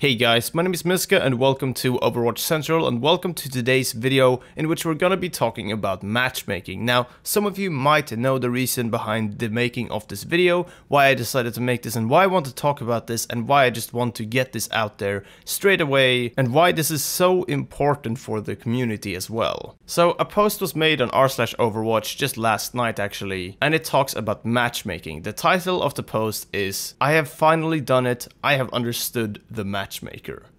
Hey guys, my name is Miska and welcome to Overwatch Central and welcome to today's video in which we're gonna be talking about matchmaking. Now, some of you might know the reason behind the making of this video, why I decided to make this and why I want to talk about this and why I just want to get this out there straight away and why this is so important for the community as well. So a post was made on r/Overwatch just last night actually, and it talks about matchmaking. The title of the post is "I have finally done it, I have understood the matchmaker."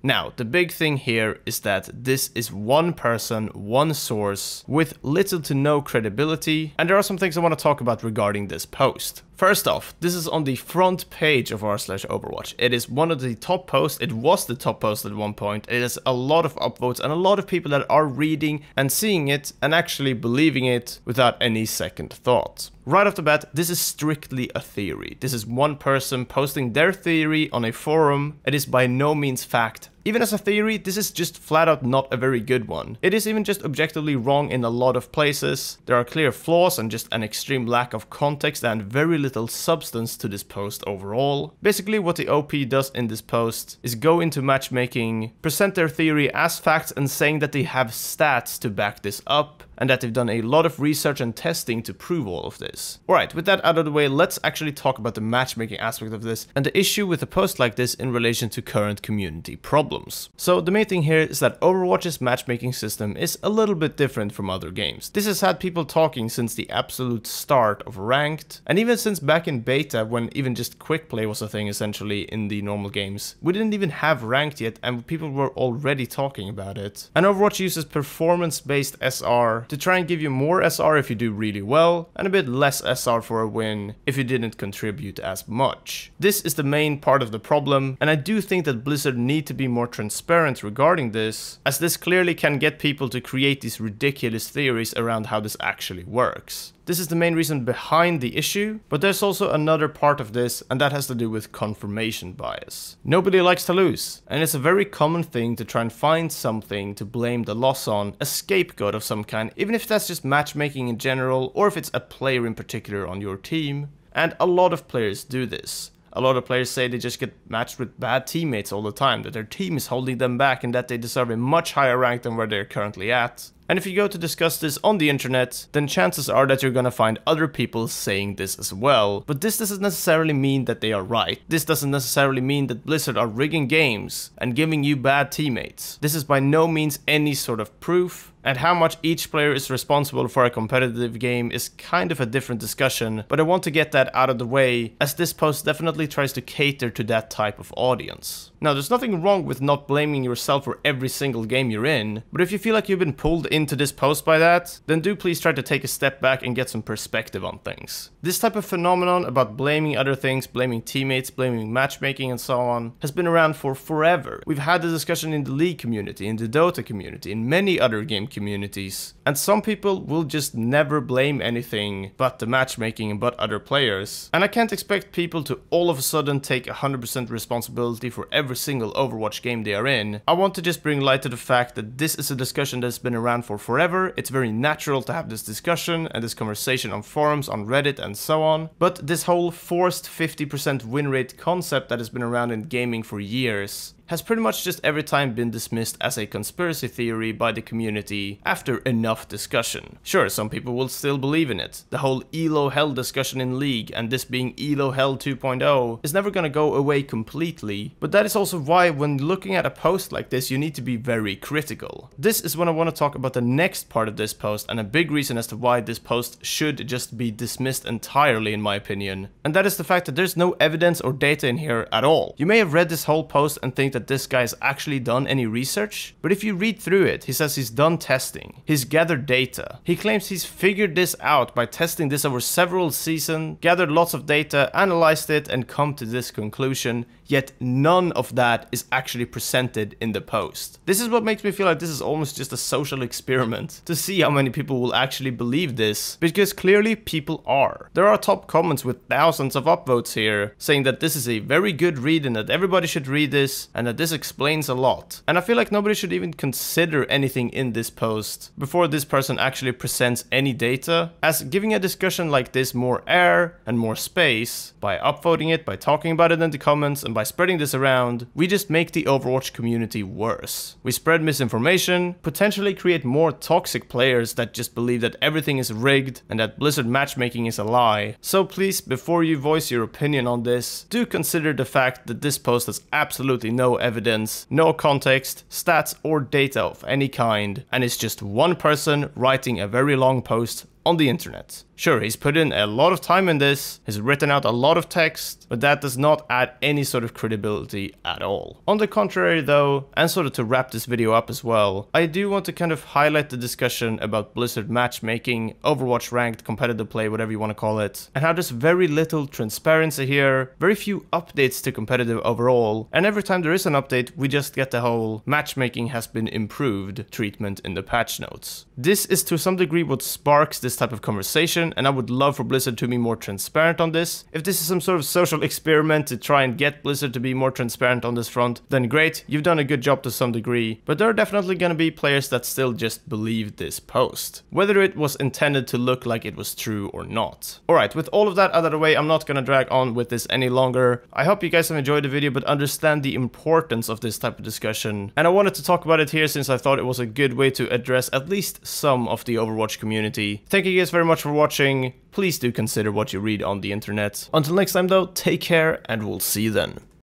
Now, the big thing here is that this is one person, one source, with little to no credibility, and there are some things I want to talk about regarding this post. First off, this is on the front page of r/Overwatch. It is one of the top posts. It was the top post at one point. It has a lot of upvotes and a lot of people that are reading and seeing it and actually believing it without any second thought. Right off the bat, this is strictly a theory. This is one person posting their theory on a forum. It is by no means fact. Even as a theory, this is just flat out not a very good one. It is even just objectively wrong in a lot of places. There are clear flaws and just an extreme lack of context and very little substance to this post overall. Basically, what the OP does in this post is go into matchmaking, present their theory as facts and saying that they have stats to back this up, and that they've done a lot of research and testing to prove all of this. Alright, with that out of the way, let's actually talk about the matchmaking aspect of this and the issue with a post like this in relation to current community problems. So the main thing here is that Overwatch's matchmaking system is a little bit different from other games. This has had people talking since the absolute start of Ranked, and even since back in beta when even just quick play was a thing essentially in the normal games. We didn't even have Ranked yet and people were already talking about it. And Overwatch uses performance-based SR to try and give you more SR if you do really well, and a bit less SR for a win if you didn't contribute as much. This is the main part of the problem, and I do think that Blizzard need to be more transparent regarding this, as this clearly can get people to create these ridiculous theories around how this actually works. This is the main reason behind the issue, but there's also another part of this, and that has to do with confirmation bias. Nobody likes to lose, and it's a very common thing to try and find something to blame the loss on, a scapegoat of some kind, even if that's just matchmaking in general, or if it's a player in particular on your team. And a lot of players do this. A lot of players say they just get matched with bad teammates all the time, that their team is holding them back and that they deserve a much higher rank than where they're currently at. And if you go to discuss this on the internet, then chances are that you're gonna find other people saying this as well. But this doesn't necessarily mean that they are right. This doesn't necessarily mean that Blizzard are rigging games and giving you bad teammates. This is by no means any sort of proof. And how much each player is responsible for a competitive game is kind of a different discussion, but I want to get that out of the way, as this post definitely tries to cater to that type of audience. Now, there's nothing wrong with not blaming yourself for every single game you're in, but if you feel like you've been pulled into this post by that, then do please try to take a step back and get some perspective on things. This type of phenomenon about blaming other things, blaming teammates, blaming matchmaking and so on, has been around for forever. We've had the discussion in the League community, in the Dota community, in many other game communities, and some people will just never blame anything but the matchmaking and but other players. And I can't expect people to all of a sudden take 100% responsibility for every single Overwatch game they are in. I want to just bring light to the fact that this is a discussion that's been around for forever. It's very natural to have this discussion and this conversation on forums, on Reddit and so on. But this whole forced 50% win rate concept that has been around in gaming for years has pretty much just every time been dismissed as a conspiracy theory by the community after enough discussion. Sure, some people will still believe in it. The whole ELO Hell discussion in League and this being ELO Hell 2.0 is never gonna go away completely, but that is also why when looking at a post like this you need to be very critical. This is when I want to talk about the next part of this post and a big reason as to why this post should just be dismissed entirely in my opinion, and that is the fact that there's no evidence or data in here at all. You may have read this whole post and think that this guy has actually done any research, but if you read through it, he says he's done testing, he's gathered data, he claims he's figured this out by testing this over several seasons, gathered lots of data, analyzed it and come to this conclusion, yet none of that is actually presented in the post. This is what makes me feel like this is almost just a social experiment to see how many people will actually believe this, because clearly people are. There are top comments with thousands of upvotes here saying that this is a very good read and that everybody should read this and that this explains a lot. And I feel like nobody should even consider anything in this post before this person actually presents any data, as giving a discussion like this more air and more space, by upvoting it, by talking about it in the comments, and by spreading this around, we just make the Overwatch community worse. We spread misinformation, potentially create more toxic players that just believe that everything is rigged and that Blizzard matchmaking is a lie. So please, before you voice your opinion on this, do consider the fact that this post has absolutely no evidence, no context, stats or data of any kind, and it's just one person writing a very long post on the internet. Sure, he's put in a lot of time in this, he's written out a lot of text, but that does not add any sort of credibility at all. On the contrary though, and sort of to wrap this video up as well, I do want to kind of highlight the discussion about Blizzard matchmaking, Overwatch ranked competitive play, whatever you want to call it, and how there's very little transparency here, very few updates to competitive overall, and every time there is an update, we just get the whole matchmaking has been improved treatment in the patch notes. This is to some degree what sparks this type of conversation, and I would love for Blizzard to be more transparent on this. If this is some sort of social experiment to try and get Blizzard to be more transparent on this front, then great, you've done a good job to some degree, but there are definitely gonna be players that still just believe this post, whether it was intended to look like it was true or not. Alright, with all of that out of the way, I'm not gonna drag on with this any longer. I hope you guys have enjoyed the video, but understand the importance of this type of discussion, and I wanted to talk about it here since I thought it was a good way to address at least some of the Overwatch community. Thank you guys very much for watching. Please do consider what you read on the internet. Until next time though, take care and we'll see you then.